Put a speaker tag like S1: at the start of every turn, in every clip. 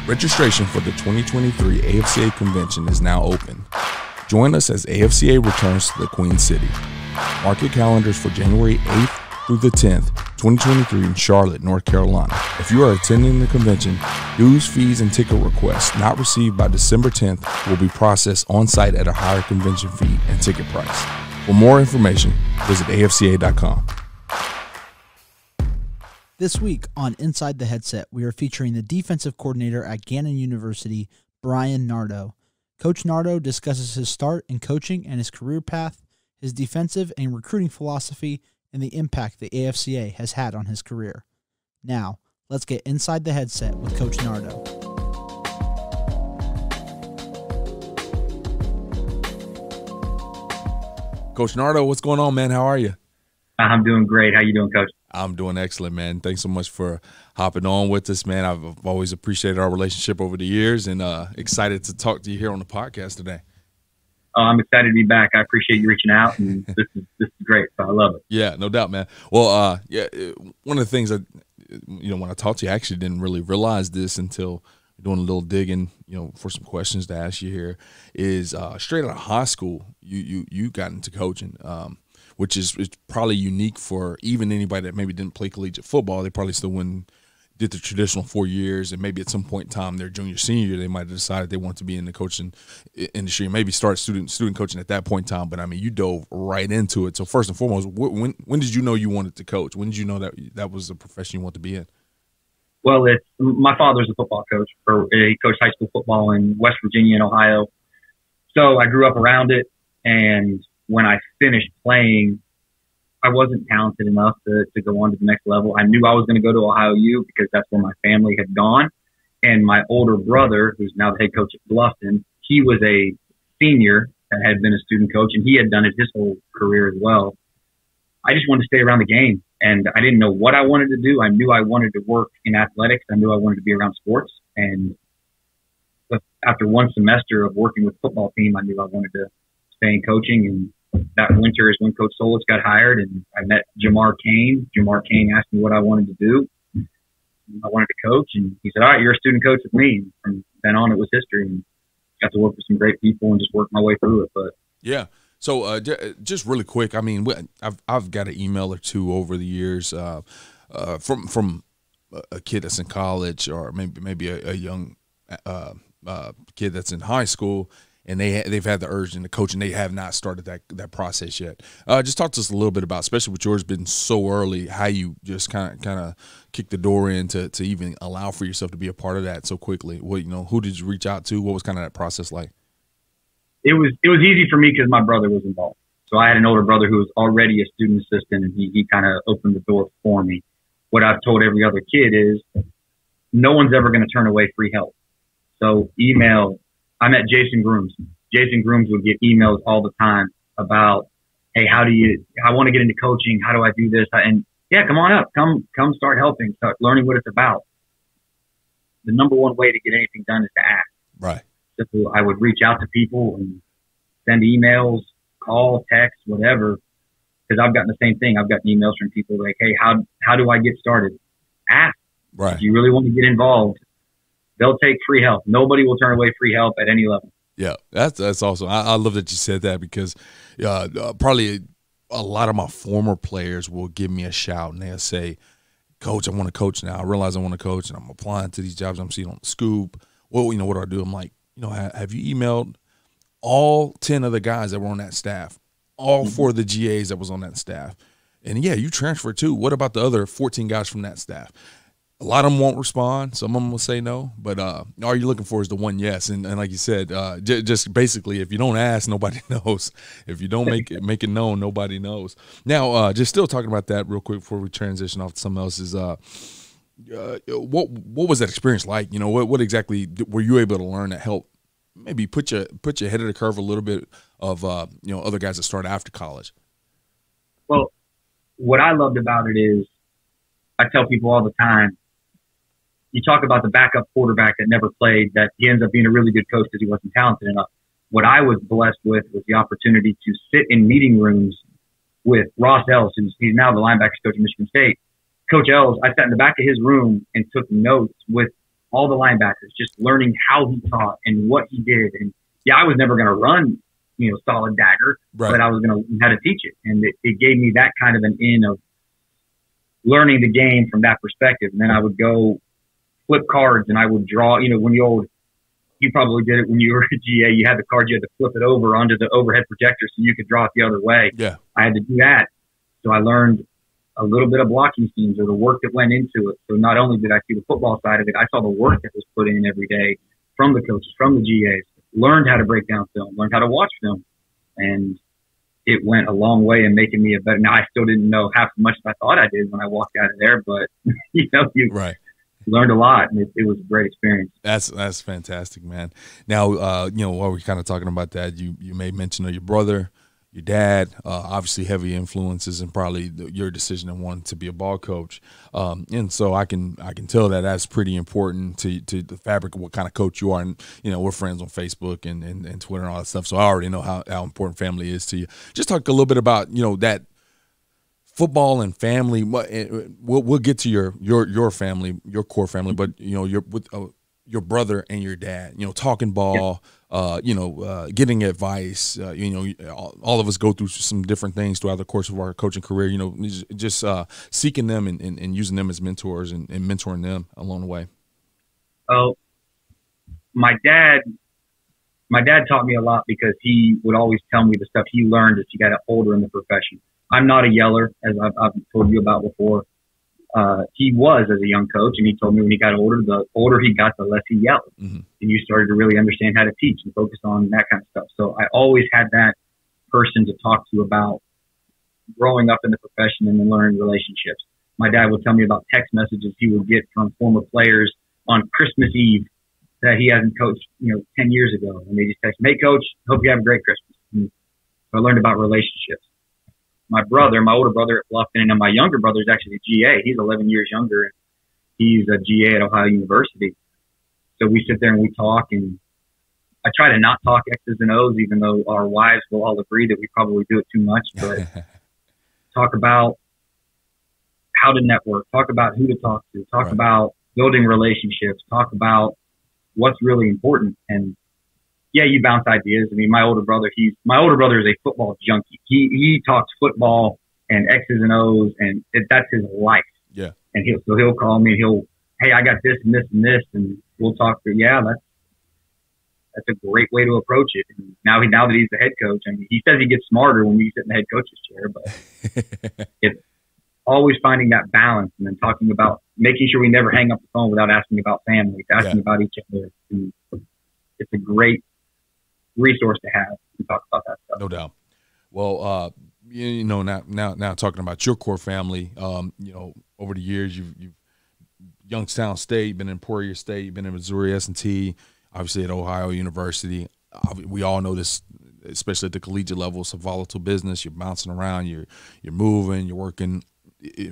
S1: Registration for the 2023 AFCA convention is now open. Join us as AFCA returns to the Queen City. Mark your calendars for January 8th through the 10th, 2023 in Charlotte, North Carolina. If you are attending the convention, dues, fees, and ticket requests not received by December 10th will be processed on-site at a higher convention fee and ticket price. For more information, visit afca.com.
S2: This week on Inside the Headset, we are featuring the defensive coordinator at Gannon University, Bryan Nardo. Coach Nardo discusses his start in coaching and his career path, his defensive and recruiting philosophy, and the impact the AFCA has had on his career. Now, let's get inside the headset with Coach Nardo.
S1: Coach Nardo, what's going on, man? How are you?
S3: I'm doing great. How you doing, Coach?
S1: I'm doing excellent, man. Thanks so much for hopping on with us, man. I've always appreciated our relationship over the years and excited to talk to you here on the podcast today.
S3: Oh, I'm excited to be back. I appreciate you reaching out, and this is great. So I love it.
S1: Yeah, no doubt, man. Well, one of the things that, when I talked to you, I actually didn't really realize this until doing a little digging, for some questions to ask you here, is straight out of high school, you got into coaching, which is probably unique for even anybody that maybe didn't play collegiate football. They probably still did the traditional 4 years, and maybe at some point in time, their junior, senior year, they might have decided they want to be in the coaching industry and maybe start student coaching at that point in time. But, I mean, you dove right into it. So, first and foremost, when did you know you wanted to coach? When did you know that was the profession you want to be in?
S3: Well, my father's a football coach. He coached high school football in West Virginia and Ohio. So I grew up around it, and when I finished playing, I wasn't talented enough to go on to the next level. I knew I was going to go to Ohio U because that's where my family had gone. And my older brother, who's now the head coach at Bluffton, he was a senior that had been a student coach, and he had done it his whole career as well. I just wanted to stay around the game, and I didn't know what I wanted to do. I knew I wanted to work in athletics. I knew I wanted to be around sports. And after one semester of working with the football team, I knew I wanted to stay in coaching. And that winter is when Coach Solis got hired, and I met Jamar Kane. Jamar Kane asked me what I wanted to do. I wanted to coach, and he said, all right, you're a student coach with me. And from then on, it was history, and got to work with some great people and just work my way through it. But
S1: yeah. So just really quick, I mean, I've got an email or two over the years from a kid that's in college, or maybe a young kid that's in high school, and they've had the urge into coaching. They have not started that process yet. Just talk to us a little bit about, especially with yours being so early, how you just kind of kicked the door in to even allow for yourself to be a part of that so quickly. Who did you reach out to? What was kind of that process like?
S3: It was easy for me because my brother was involved. So I had an older brother who was already a student assistant, and he kind of opened the door for me. What I've told every other kid is no one's ever going to turn away free help. So email. I met Jason Grooms. Jason Grooms would get emails all the time about, hey, I want to get into coaching. How do I do this? And yeah, come on up. Come start helping. Start learning what it's about. The number one way to get anything done is to ask.
S1: Right.
S3: So I would reach out to people and send emails, call, text, whatever, because I've gotten the same thing. I've gotten emails from people like, hey, how do I get started? Ask.
S1: Right.
S3: If you really want to get involved, they'll take free help. Nobody will turn away free help at any level.
S1: Yeah, that's awesome. I love that you said that, because probably a lot of my former players will give me a shout and they'll say, Coach, I want to coach now. I realize I want to coach, and I'm applying to these jobs I'm seeing on the Scoop. Well, what do I do? I'm like, have you emailed all 10 of the guys that were on that staff, all 4 of the GAs that was on that staff? And, yeah, you transferred too. What about the other 14 guys from that staff? A lot of them won't respond. Some of them will say no. But all you're looking for is the one yes. And like you said, just basically, if you don't ask, nobody knows. If you don't make it known, nobody knows. Now, just still talking about that real quick before we transition off to something else is what was that experience like? What exactly were you able to learn that helped maybe put you ahead of the curve a little bit of other guys that start after college?
S3: Well, what I loved about it is I tell people all the time, you talk about the backup quarterback that never played, that he ends up being a really good coach because he wasn't talented enough. What I was blessed with was the opportunity to sit in meeting rooms with Ross Ellis, he's now the linebackers coach at Michigan State. Coach Ellis, I sat in the back of his room and took notes with all the linebackers, just learning how he taught and what he did. And yeah, I was never going to run, solid dagger,
S1: right,
S3: but I was going to learn how to teach it. And it gave me that kind of an in of learning the game from that perspective. And then I would go flip cards and I would draw, when you probably did it when you were a GA, you had the card, you had to flip it over onto the overhead projector so you could draw it the other way.
S1: Yeah.
S3: I had to do that. So I learned a little bit of blocking schemes or the work that went into it. So not only did I see the football side of it, I saw the work that was put in every day from the coaches, from the GAs, learned how to break down film, learned how to watch film. And it went a long way in making me a better. Now, I still didn't know half as much as I thought I did when I walked out of there, but you
S1: right.
S3: learned a lot, and it was a great experience.
S1: That's fantastic, man. Now, while we're kind of talking about that, you made mention of your brother, your dad, obviously heavy influences, and probably your decision to want to be a ball coach. And so I can tell that that's pretty important to the fabric of what kind of coach you are. And we're friends on Facebook and Twitter and all that stuff, so I already know how important family is to you. Just talk a little bit about that football and family. We'll get to your family, your core family, but your brother and your dad, talking ball, getting advice. All of us go through some different things throughout the course of our coaching career. Just seeking them and using them as mentors and mentoring them along the way.
S3: Oh, my dad taught me a lot because he would always tell me the stuff he learned as he got older in the profession. I'm not a yeller, as I've told you about before. He was as a young coach, and he told me when he got older, the older he got, the less he yelled. Mm-hmm. And you started to really understand how to teach and focus on that kind of stuff. So I always had that person to talk to about growing up in the profession and then learning relationships. My dad would tell me about text messages he would get from former players on Christmas Eve that he hadn't coached, 10 years ago. And they just text me, "Hey, coach, hope you have a great Christmas." And so I learned about relationships. My older brother at Bluffton, and my younger brother is actually a GA. He's 11 years younger. He's a GA at Ohio University. So we sit there and we talk, and I try to not talk X's and O's, even though our wives will all agree that we probably do it too much. But talk about how to network, talk about who to talk to, talk
S1: right.
S3: about building relationships, talk about what's really important. And yeah, you bounce ideas. I mean, my older brother is a football junkie. He talks football and X's and O's, and that's his life.
S1: Yeah. And
S3: he'll call me and hey, I got this and this and this, and we'll talk through. Yeah, that's a great way to approach it. And now that he's the head coach, I mean, he says he gets smarter when you sit in the head coach's chair, but it's always finding that balance and then talking about making sure we never hang up the phone without asking about family, asking about each other. And it's a great resource to have to talk about that stuff.
S1: No doubt. Well, now talking about your core family, over the years you've Youngstown State, been in Emporia State, been in Missouri S&T, obviously at Ohio University. We all know this, especially at the collegiate level. It's a volatile business. You're bouncing around. You're moving. You're working.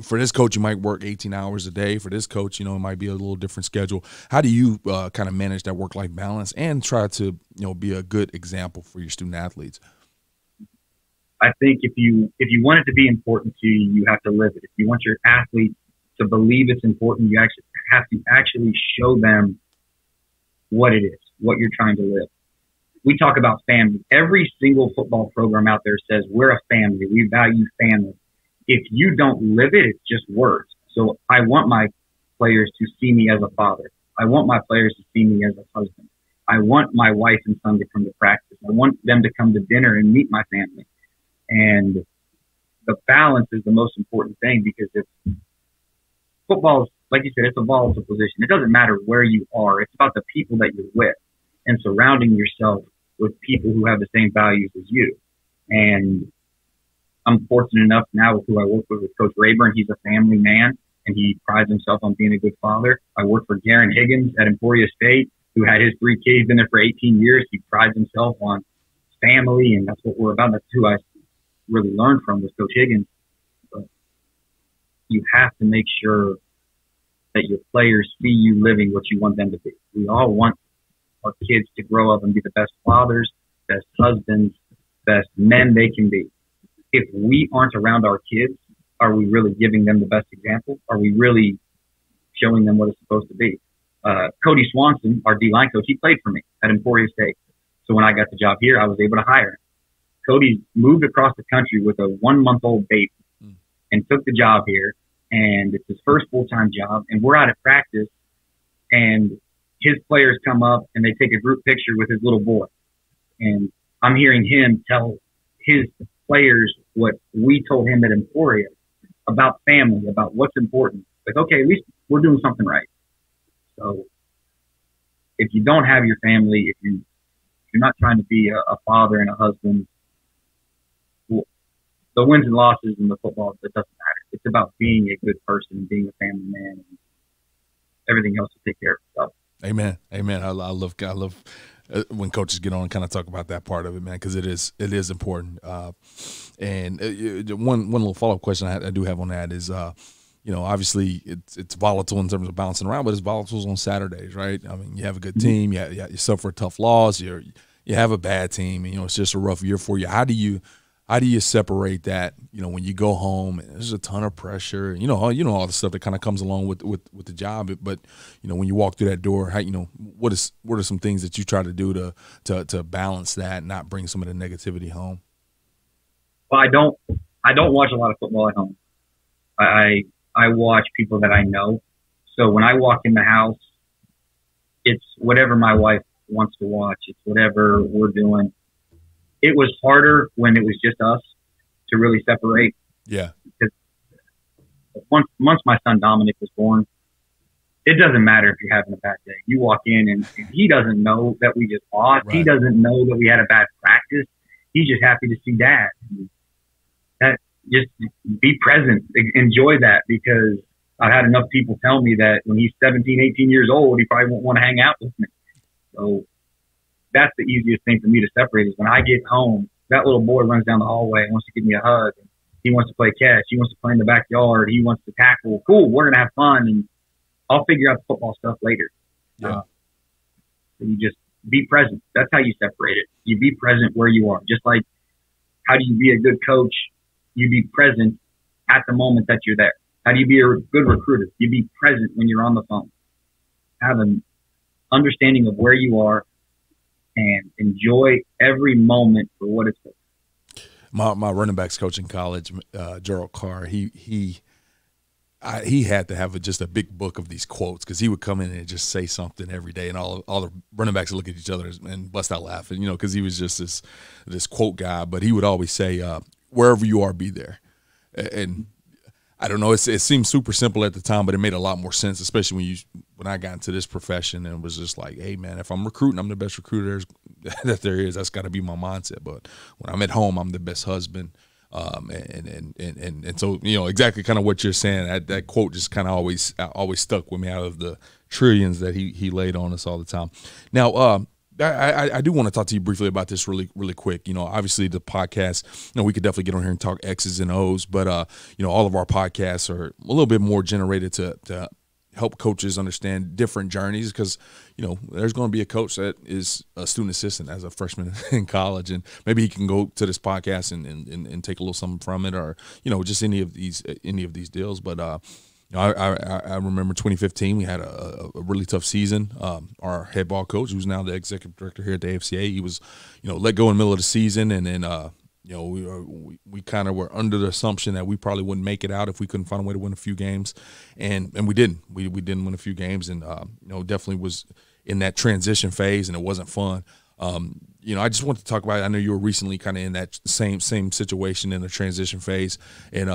S1: For this coach, you might work 18 hours a day. For this coach, it might be a little different schedule. How do you kind of manage that work-life balance and try to, be a good example for your student athletes?
S3: I think if you want it to be important to you, you have to live it. If you want your athletes to believe it's important, you actually have to actually show them what it is, what you're trying to live. We talk about family. Every single football program out there says we're a family. We value family. If you don't live it, it's just words. So I want my players to see me as a father. I want my players to see me as a husband. I want my wife and son to come to practice. I want them to come to dinner and meet my family. And the balance is the most important thing, because if football is, like you said, it's a volatile position. It doesn't matter where you are. It's about the people that you're with and surrounding yourself with people who have the same values as you. And I'm fortunate enough now with who I work with Coach Rayburn. He's a family man, and he prides himself on being a good father. I work for Gannon Higgins at Emporia State, who had his 3 kids in there for 18 years. He prides himself on family, and that's what we're about. That's who I really learned from, was Coach Higgins. But you have to make sure that your players see you living what you want them to be. We all want our kids to grow up and be the best fathers, best husbands, best men they can be. If we aren't around our kids, are we really giving them the best example? Are we really showing them what it's supposed to be? Cody Swanson, our D-line coach, he played for me at Emporia State. So when I got the job here, I was able to hire him. Cody moved across the country with a 1-month-old baby and took the job here. And it's his first full-time job. And we're out at practice, and his players come up and they take a group picture with his little boy. And I'm hearing him tell his players what we told him at Emporia about family, about what's important. Like, okay, at least we're doing something right. So if you don't have your family, if you're not trying to be a father and a husband, the wins and losses in the football, it doesn't matter. It's about being a good person, being a family man, and everything else will take care of itself.
S1: Amen. Amen. I love when coaches get on and kind of talk about that part of it, man, because it is important. And one little follow-up question I do have on that is, obviously it's volatile in terms of bouncing around, but it's volatile on Saturdays, right? I mean, you have a good team, you suffer a tough loss, you have a bad team, and it's just a rough year for you. How do you separate that? When you go home, and there's a ton of pressure. All the stuff that kind of comes along with the job. But when you walk through that door, what are some things that you try to do to balance that, and not bring some of the negativity home?
S3: Well, I don't watch a lot of football at home. I watch people that I know. So when I walk in the house, it's whatever my wife wants to watch. It's whatever we're doing. It was harder when it was just us to really separate.
S1: Yeah.
S3: Because once my son Dominic was born, it doesn't matter if you're having a bad day. You walk in and he doesn't know that we just lost. Right. He doesn't know that we had a bad practice. He's just happy to see Dad. That just be present, enjoy that, because I've had enough people tell me that when he's 17, 18 years old, he probably won't want to hang out with me. So that's the easiest thing for me to separate is when I get home, that little boy runs down the hallway and wants to give me a hug. He wants to play catch. He wants to play in the backyard. He wants to tackle. Cool. We're going to have fun, and I'll figure out the football stuff later.
S1: Yeah.
S3: So you just be present. That's how you separate it. You be present where you are. Just like how do you be a good coach? You be present at the moment that you're there. How do you be a good recruiter? You be present when you're on the phone. Have an understanding of where you are and enjoy every moment for what it's worth.
S1: My running backs coach in college, Gerald Carr, he had to have just a big book of these quotes, because he would come in and just say something every day, and all the running backs would look at each other and bust out laughing, because he was just this quote guy. But he would always say, wherever you are, be there. And I don't know, it seemed super simple at the time, but it made a lot more sense, especially when I got into this profession and was just like, hey, man, if I'm recruiting, I'm the best recruiter that there is. That's got to be my mindset. But when I'm at home, I'm the best husband. And so, exactly kind of what you're saying, that quote just kind of always stuck with me out of the trillions that he laid on us all the time. Now, I do want to talk to you briefly about this really, really quick. Obviously the podcast, we could definitely get on here and talk X's and O's, but, all of our podcasts are a little bit more generated to help coaches understand different journeys, because, there's going to be a coach that is a student assistant as a freshman in college, and maybe he can go to this podcast and take a little something from it, or, just any of these deals. But, I remember 2015, we had a really tough season. Our head ball coach, who's now the executive director here at the AFCA, he was, let go in the middle of the season, and then, we kind of were under the assumption that we probably wouldn't make it out if we couldn't find a way to win a few games, and we didn't. We didn't win a few games, and definitely was in that transition phase, and it wasn't fun. I just want to talk about it. I know you were recently kind of in that same situation in the transition phase, and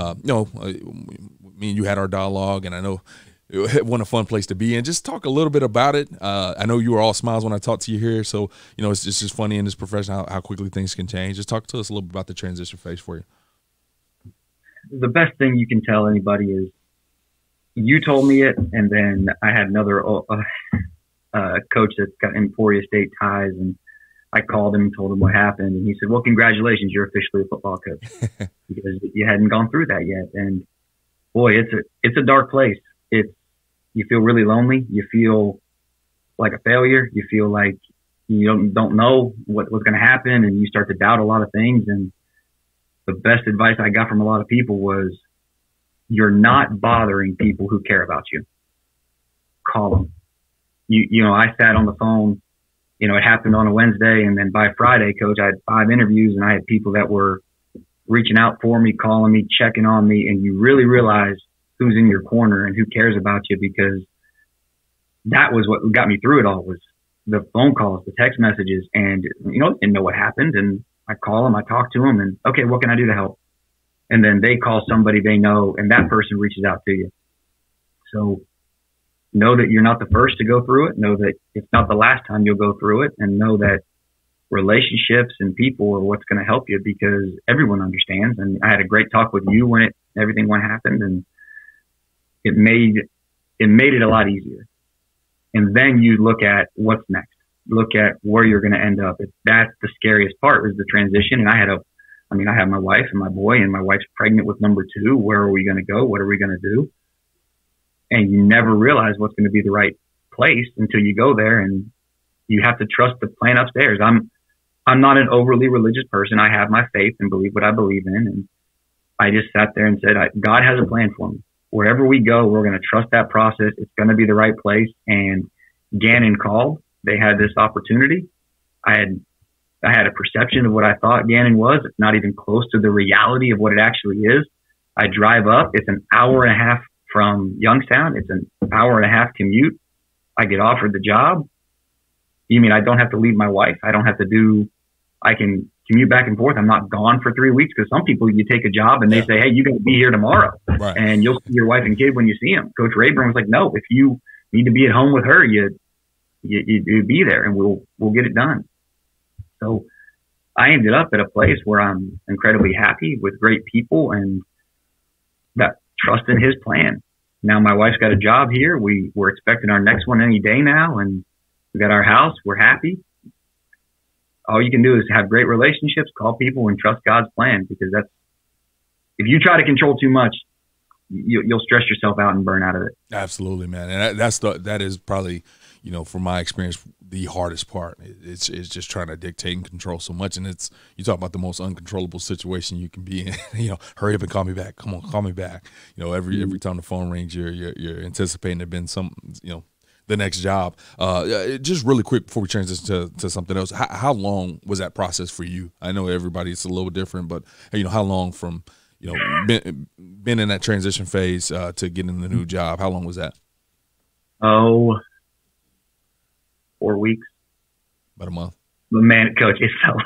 S1: me and you had our dialogue, and I know it wasn't a fun place to be in. Just talk a little bit about it. I know you were all smiles when I talked to you here, so it's just funny in this profession how quickly things can change. Just talk to us a little bit about the transition phase for you.
S3: The best thing you can tell anybody is you told me it, and then I had another coach that's got Emporia State ties, and I called him and told him what happened, and he said, well, congratulations, you're officially a football coach, because you hadn't gone through that yet. And boy, it's a dark place. You feel really lonely. You feel like a failure. You feel like you don't know what's going to happen, and you start to doubt a lot of things. And the best advice I got from a lot of people was, you're not bothering people who care about you. Call them. I sat on the phone, it happened on a Wednesday, and then by Friday, Coach, I had 5 interviews, and I had people that were reaching out for me, calling me, checking on me, and you really realize who's in your corner and who cares about you, because that was what got me through it all, was the phone calls, the text messages, and, didn't know what happened. And I call them, I talk to them, and okay, what can I do to help? And then they call somebody they know, and that person reaches out to you. So know that you're not the first to go through it. Know that it's not the last time you'll go through it, and know that relationships and people are what's going to help you, because everyone understands. And I had a great talk with you when everything happened, and it made it a lot easier. And then you look at what's next. Look at where you're going to end up. That's the scariest part, was the transition. And I have my wife and my boy, and my wife's pregnant with number 2. Where are we going to go? What are we going to do? And you never realize what's going to be the right place until you go there, and you have to trust the plan upstairs. I'm not an overly religious person. I have my faith and believe what I believe in. And I just sat there and said, God has a plan for me. Wherever we go, we're going to trust that process. It's going to be the right place. And Gannon called. They had this opportunity. I had a perception of what I thought Gannon was. It's not even close to the reality of what it actually is. I drive up. It's an hour and a half from Youngstown. It's an hour and a half commute. I get offered the job. You mean I don't have to leave my wife? I can commute back and forth. I'm not gone for 3 weeks, because some people, you take a job and they say, hey, you're going to be here tomorrow, right, and you'll see your wife and kid when you see them. Coach Rayburn was like, no, if you need to be at home with her, you be there, and we'll get it done. So I ended up at a place where I'm incredibly happy, with great people, and that trust in his plan. Now my wife's got a job here. We're expecting our next one any day now, and we got our house. We're happy. All you can do is have great relationships, call people, and trust God's plan, because if you try to control too much, you'll stress yourself out and burn out of it.
S1: Absolutely, man. And that is probably, from my experience, the hardest part. It's just trying to dictate and control so much. And you talk about the most uncontrollable situation you can be in. Hurry up and call me back. Come on, call me back. Every time the phone rings, you're anticipating there been some, the next job. Just really quick before we transition to something else, how long was that process for you? I know everybody's a little different, but how long from been in that transition phase to getting the new job? How long was that?
S3: 4 weeks.
S1: About a month.
S3: But man, Coach, it felt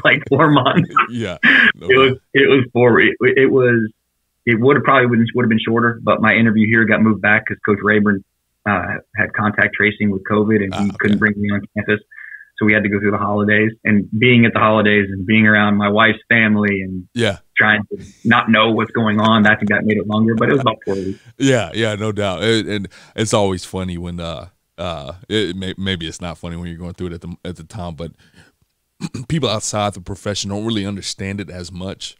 S3: like 4 months.
S1: Yeah,
S3: it was 4 weeks. It would have been shorter, but my interview here got moved back because Coach Rayburn had contact tracing with COVID, and he couldn't bring me on campus. So we had to go through the holidays, and being at the holidays and being around my wife's family and trying to not know what's going on, that made it longer, but it was about 4 weeks.
S1: Yeah, no doubt. And it's always funny when maybe it's not funny when you're going through it at the time, but people outside the profession don't really understand it as much.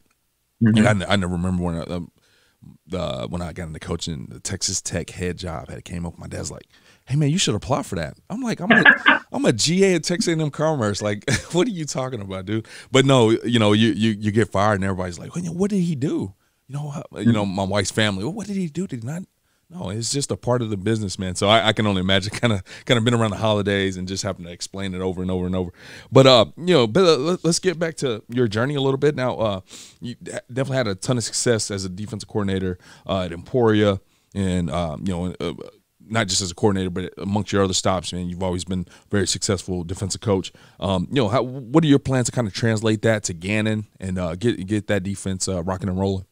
S1: Mm-hmm. And I never remember when I got into coaching, the Texas Tech head job came up. My dad's like, "Hey man, you should apply for that." I'm like, I'm a GA at Texas A&M Commerce. Like, what are you talking about, dude? But no, you get fired, and everybody's like, "What did he do?" My wife's family. Well, what did he do? Did he not? No, it's just a part of the business, man. So I can only imagine kind of been around the holidays and just having to explain it over and over and over. But let's get back to your journey a little bit. Now, you definitely had a ton of success as a defensive coordinator at Emporia, and not just as a coordinator, but amongst your other stops, man. You've always been a very successful defensive coach. What are your plans to kind of translate that to Gannon and get that defense rocking and rolling?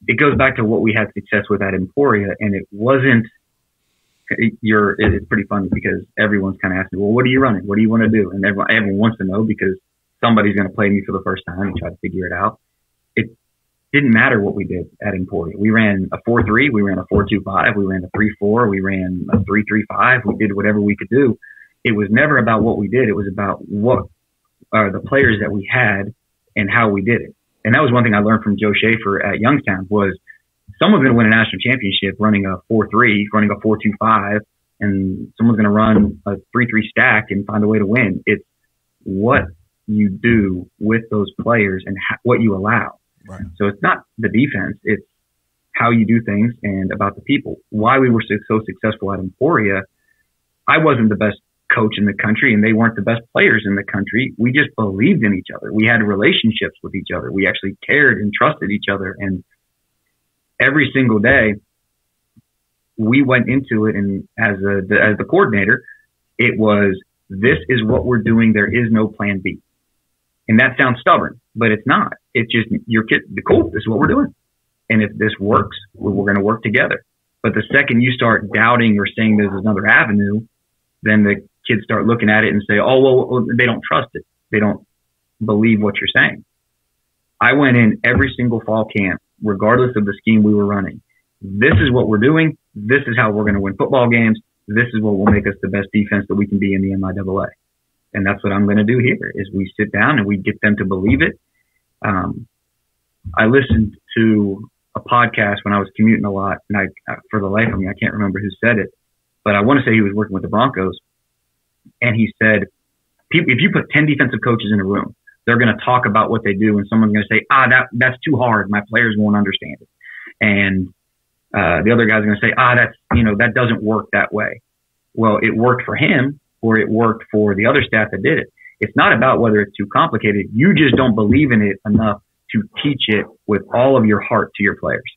S3: It goes back to what we had success with at Emporia, and it wasn't. It's pretty funny because everyone's kind of asking, well, what are you running? What do you want to do? And everyone wants to know because somebody's going to play me for the first time and try to figure it out. It didn't matter what we did at Emporia. We ran a 4-3, we ran a 4-2-5, we ran a 3-4, we ran a 3-3-5. We did whatever we could do. It was never about what we did. It was about what are the players that we had and how we did it. And that was one thing I learned from Joe Schaefer at Youngstown was someone's going to win a national championship running a 4-3, running a 4-2-5, and someone's going to run a 3-3 stack and find a way to win. It's what you do with those players and what you allow. Right. So it's not the defense. It's how you do things and about the people. Why we were so successful at Emporia, I wasn't the best coach in the country and they weren't the best players in the country. We just believed in each other. We had relationships with each other. We actually cared and trusted each other. And every single day we went into it, and as the coordinator, it was, this is what we're doing. There is no plan B. And that sounds stubborn, but it's not. It's just, cool, this is what we're doing. And if this works, we're going to work together. But the second you start doubting or saying there's another avenue, then the kids start looking at it and say, oh, well, they don't trust it. They don't believe what you're saying. I went in every single fall camp, regardless of the scheme we were running. This is what we're doing. This is how we're going to win football games. This is what will make us the best defense that we can be in the MIAA. And that's what I'm going to do here is we sit down and we get them to believe it. I listened to a podcast when I was commuting a lot, and for the life of me, I can't remember who said it, but I want to say he was working with the Broncos. And he said, if you put 10 defensive coaches in a room, they're going to talk about what they do, and someone's going to say, that's too hard. My players won't understand it. And the other guy's going to say, that doesn't work that way. Well, it worked for him, or it worked for the other staff that did it. It's not about whether it's too complicated. You just don't believe in it enough to teach it with all of your heart to your players.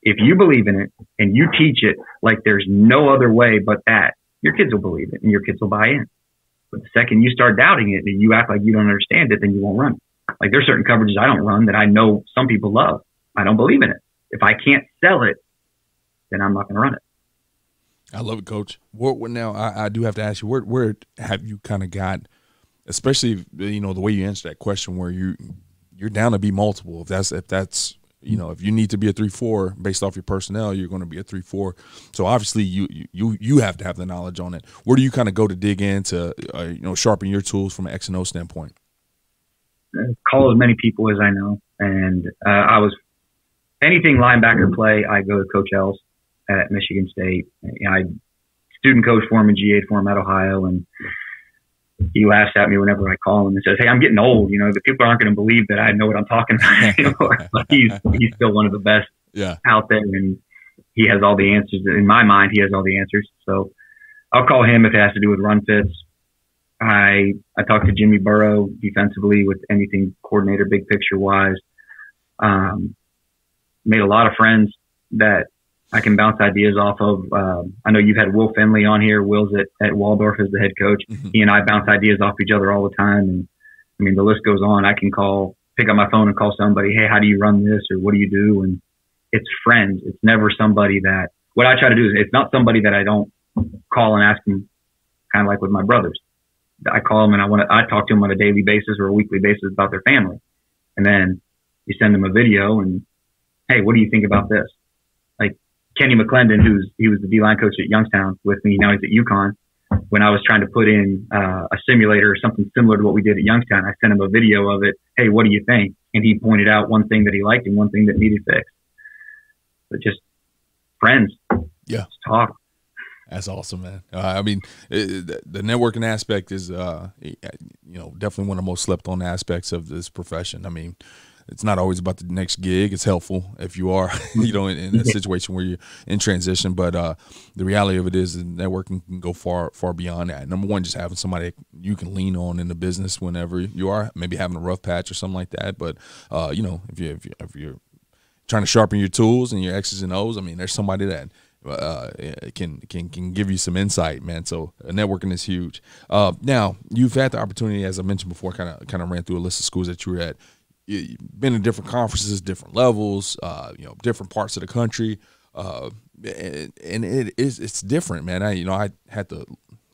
S3: If you believe in it and you teach it like there's no other way but that, your kids will believe it and your kids will buy in. But the second you start doubting it and you act like you don't understand it, then you won't run. Like there's certain coverages I don't run that I know some people love. I don't believe in it. If I can't sell it, then I'm not going to run it.
S1: I love it, Coach. Now, I do have to ask you, where have you kind of got, especially, the way you answer that question, where you're down to be multiple. If that's if you need to be a 3-4 based off your personnel, you're going to be a 3-4. So obviously you have to have the knowledge on it. Where do you kind of go to dig in to sharpen your tools from an X and O standpoint?
S3: Call as many people as I know, and anything linebacker play, I go to Coach Ells at Michigan State. I student coach for him and GA for him at Ohio, and he laughs at me whenever I call him and says, "Hey, I'm getting old. The people aren't going to believe that I know what I'm talking about anymore." But he's still one of the best out there, and he has all the answers. In my mind, he has all the answers. So I'll call him if it has to do with run fits. I talk to Jimmy Burrow defensively with anything coordinator, big picture wise. Made a lot of friends that I can bounce ideas off of. I know you've had Will Finley on here. Will's at Waldorf as the head coach. Mm-hmm. He and I bounce ideas off each other all the time. And the list goes on. I can pick up my phone and call somebody, "Hey, how do you run this?" or "What do you do?" And it's friends. It's never somebody that, what I try to do is, it's not somebody that I don't call and ask them, kind of like with my brothers. I call them and I talk to them on a daily basis or a weekly basis about their family. And then you send them a video and, "Hey, what do you think about this?" Like Kenny McClendon, he was the D-line coach at Youngstown with me. Now he's at UConn. When I was trying to put in a simulator or something similar to what we did at Youngstown, I sent him a video of it. "Hey, what do you think?" And he pointed out one thing that he liked and one thing that needed fixed. But just friends.
S1: Yeah.
S3: Just talk.
S1: That's awesome, man. The networking aspect is, definitely one of the most slept on aspects of this profession. It's not always about the next gig. It's helpful if you are, in a situation where you're in transition. But the reality of it is that networking can go far, far beyond that. Number one, just having somebody you can lean on in the business whenever you are maybe having a rough patch or something like that. But if you're trying to sharpen your tools and your X's and O's, there's somebody that can give you some insight, man. So networking is huge. Now you've had the opportunity, as I mentioned before, kind of ran through a list of schools that you were at. You've been in different conferences, different levels, different parts of the country, and it's different, man. I had the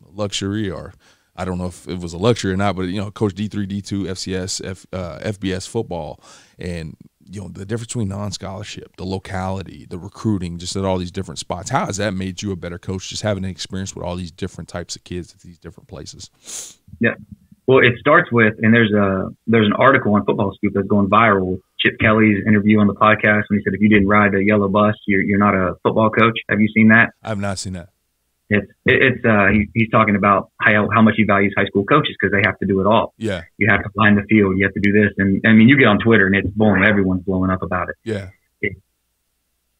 S1: luxury, or I don't know if it was a luxury or not, but coach D3, D2, FCS, FBS football, and the difference between non-scholarship, the locality, the recruiting, just at all these different spots. How has that made you a better coach, just having an experience with all these different types of kids at these different places? Yeah.
S3: Well, it starts with, and there's an article on Football Scoop that's going viral with Chip Kelly's interview on the podcast when he said, "If you didn't ride the yellow bus, you're not a football coach." Have you seen that?
S1: I've not seen that.
S3: He's talking about how much he values high school coaches because they have to do it all.
S1: Yeah.
S3: You have to line the field. You have to do this. And you get on Twitter and it's boom. Everyone's blowing up about it.
S1: Yeah.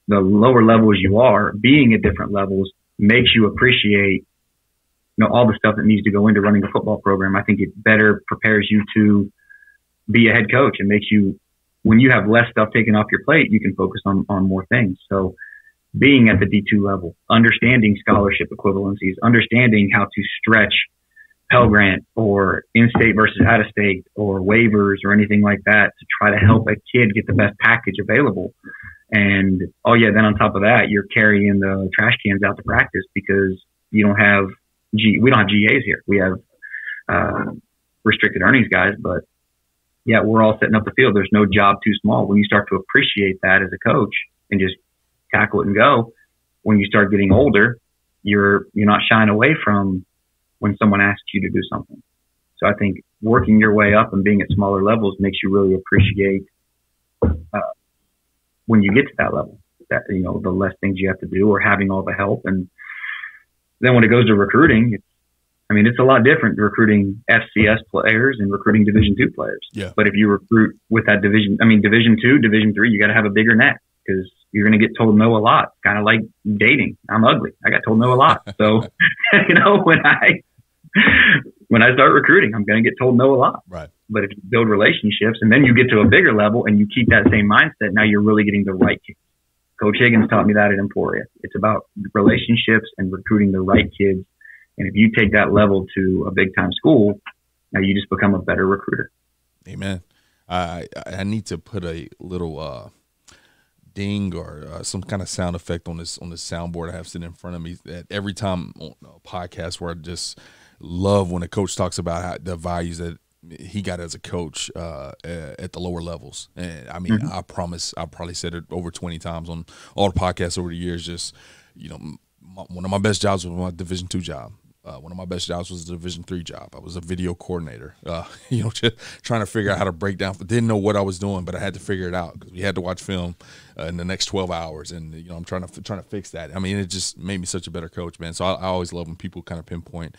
S3: the lower levels you are, being at different levels makes you appreciate, all the stuff that needs to go into running a football program. I think it better prepares you to be a head coach and makes you, when you have less stuff taken off your plate, you can focus on more things. So being at the D2 level, understanding scholarship equivalencies, understanding how to stretch Pell Grant or in-state versus out-of-state or waivers or anything like that to try to help a kid get the best package available. And, then on top of that, you're carrying the trash cans out to practice because we don't have GAs here. We have restricted earnings guys, but we're all setting up the field. There's no job too small. When you start to appreciate that as a coach and just tackle it and go, when you start getting older, you're not shying away from when someone asks you to do something. So I think working your way up and being at smaller levels makes you really appreciate when you get to that level, that, the less things you have to do or having all the help. And then when it goes to recruiting, it's a lot different recruiting FCS players and recruiting Division II players.
S1: Yeah.
S3: But if you recruit with that Division II, Division III, you got to have a bigger net because you're going to get told no a lot. Kind of like dating. I'm ugly. I got told no a lot. So, when I start recruiting, I'm going to get told no a lot.
S1: Right.
S3: But if you build relationships and then you get to a bigger level and you keep that same mindset, now you're really getting the right kids. Coach Higgins taught me that at Emporia. It's about relationships and recruiting the right kids. And if you take that level to a big time school, now you just become a better recruiter.
S1: Amen. I need to put a little ding or some kind of sound effect on this soundboard I have sitting in front of me. That every time on a podcast where I just love when a coach talks about the values that he got as a coach at the lower levels. And I promise I probably said it over 20 times on all the podcasts over the years. Just, one of my best jobs was my Division II job. One of my best jobs was a Division III job. I was a video coordinator, just trying to figure out how to break down. Didn't know what I was doing, but I had to figure it out because we had to watch film in the next 12 hours. And, I'm trying to fix that. It just made me such a better coach, man. So I always love when people kind of pinpoint,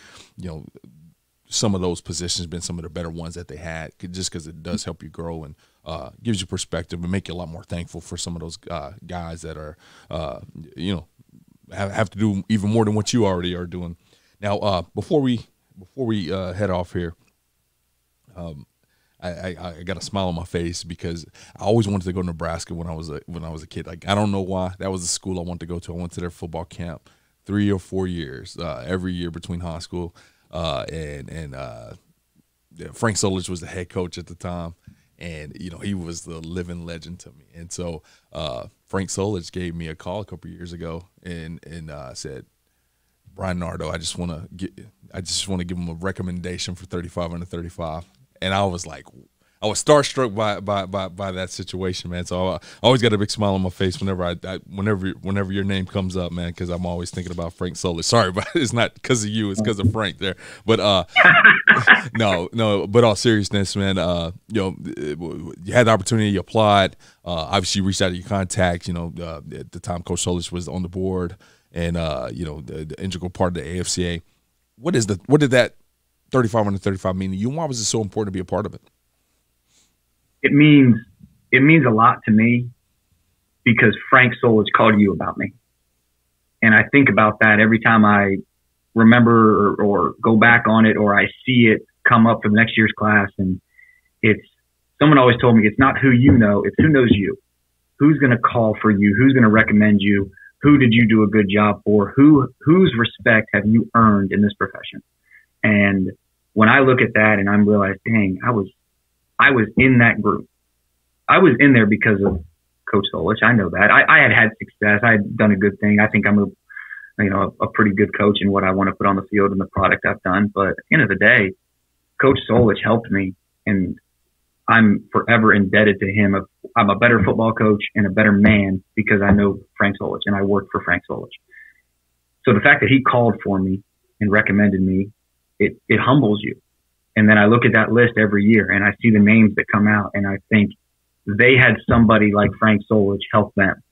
S1: some of those positions been some of the better ones that they had, just because it does help you grow and gives you perspective and make you a lot more thankful for some of those guys that are, have to do even more than what you already are doing. Now, before we head off here, I got a smile on my face because I always wanted to go to Nebraska when I was a kid. Like, I don't know why. That was the school I wanted to go to. I went to their football camp 3 or 4 years, every year between high school and Frank Solich was the head coach at the time, and he was the living legend to me. And so Frank Solich gave me a call a couple years ago and said, Bryan Nardo, I just want to give him a recommendation for 35 under 35. And I was like, I was starstruck by that situation, man. So I always got a big smile on my face whenever your name comes up, man, because I'm always thinking about Frank Solich. Sorry, but it's not because of you; it's because of Frank there. But no. But all seriousness, man, you had the opportunity, you applied. Obviously, you reached out to your contacts. At the time, Coach Solich was on the board, and the integral part of the AFCA. What did that 35 under 35 mean to you? Why was it so important to be a part of it?
S3: It means a lot to me because Frank Solich called you about me. And I think about that every time I remember or go back on it, or I see it come up for the next year's class. And someone always told me, it's not who you know, it's who knows you. Who's going to call for you? Who's going to recommend you? Who did you do a good job for? Whose respect have you earned in this profession? And when I look at that and I realize, dang, I was in that group. I was in there because of Coach Solich. I know that. I had success. I had done a good thing. I think I'm a pretty good coach in what I want to put on the field and the product I've done. But at the end of the day, Coach Solich helped me, and I'm forever indebted to him. I'm a better football coach and a better man because I know Frank Solich and I worked for Frank Solich. So the fact that he called for me and recommended me, it humbles you. And then I look at that list every year and I see the names that come out and I think they had somebody like Frank Solich help them.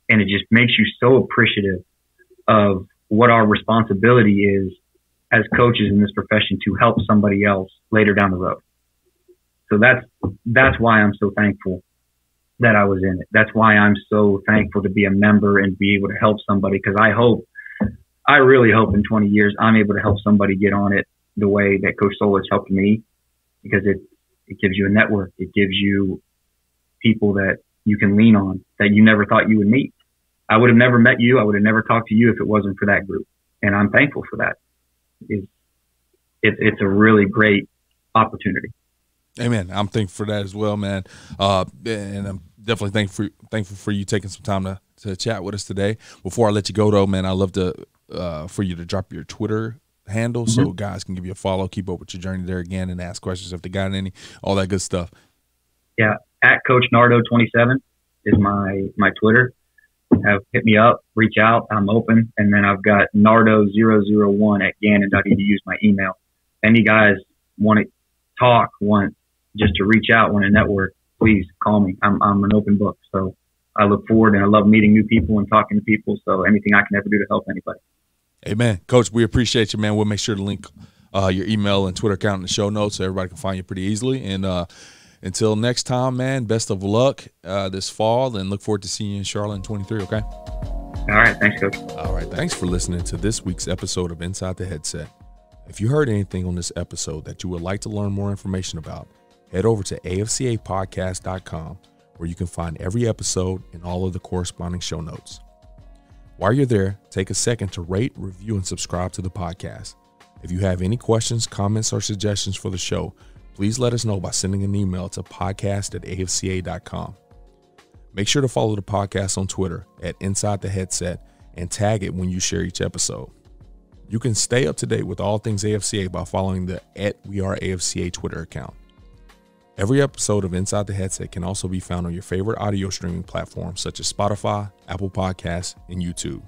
S3: And it just makes you so appreciative of what our responsibility is as coaches in this profession to help somebody else later down the road. So that's why I'm so thankful that I was in it. That's why I'm so thankful to be a member and be able to help somebody, because I really hope in 20 years I'm able to help somebody get on it the way that Coach Solich helped me, because it gives you a network. It gives you people that you can lean on that you never thought you would meet. I would have never met you. I would have never talked to you if it wasn't for that group. And I'm thankful for that. It's a really great opportunity.
S1: Amen. I'm thankful for that as well, man. And I'm definitely thankful for you taking some time to chat with us today. Before I let you go, though, man, I'd love to for you to drop your Twitter handle so guys can give you a follow, keep up with your journey there again, and ask questions if they got any, all that good stuff. Yeah,
S3: at Coach Nardo 27 is my Twitter. Hit me up, reach out. I'm open. And then I've got Nardo001 at Gannon.edu is my email. Any guys want to talk, want just to reach out, want to network, please call me. I'm an open book. So I look forward, and I love meeting new people and talking to people. So anything I can ever do to help anybody.
S1: Amen. Coach, we appreciate you, man. We'll make sure to link your email and Twitter account in the show notes so everybody can find you pretty easily. And until next time, man, best of luck this fall, and look forward to seeing you in Charlotte in 23, okay?
S3: All right. Thanks, Coach.
S1: All right. Thanks for listening to this week's episode of Inside the Headset. If you heard anything on this episode that you would like to learn more information about, head over to afcapodcast.com, where you can find every episode and all of the corresponding show notes. While you're there, take a second to rate, review, and subscribe to the podcast. If you have any questions, comments, or suggestions for the show, please let us know by sending an email to podcast@afca.com. Make sure to follow the podcast on Twitter at Inside the Headset and tag it when you share each episode. You can stay up to date with all things AFCA by following the @WeAreAFCA Twitter account. Every episode of Inside the Headset can also be found on your favorite audio streaming platforms such as Spotify, Apple Podcasts, and YouTube.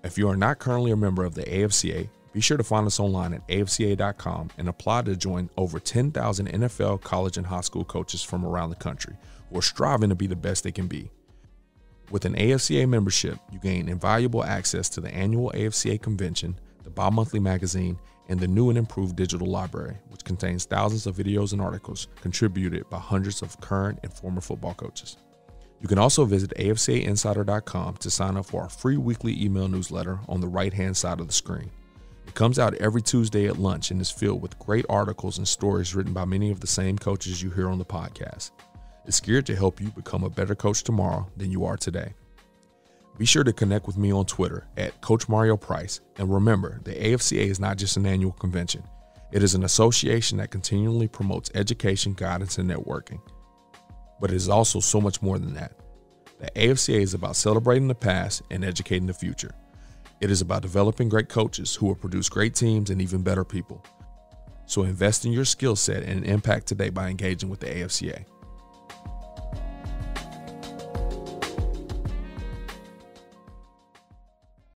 S1: If you are not currently a member of the AFCA, be sure to find us online at afca.com and apply to join over 10,000 NFL, college, and high school coaches from around the country who are striving to be the best they can be. With an AFCA membership, you gain invaluable access to the annual AFCA convention, the bi-monthly magazine, and the new and improved digital library, which contains thousands of videos and articles contributed by hundreds of current and former football coaches. You can also visit afcainsider.com to sign up for our free weekly email newsletter on the right-hand side of the screen. It comes out every Tuesday at lunch and is filled with great articles and stories written by many of the same coaches you hear on the podcast. It's geared to help you become a better coach tomorrow than you are today. Be sure to connect with me on Twitter at Coach Mario Price. And remember, the AFCA is not just an annual convention. It is an association that continually promotes education, guidance, and networking. But it is also so much more than that. The AFCA is about celebrating the past and educating the future. It is about developing great coaches who will produce great teams and even better people. So invest in your skill set and impact today by engaging with the AFCA.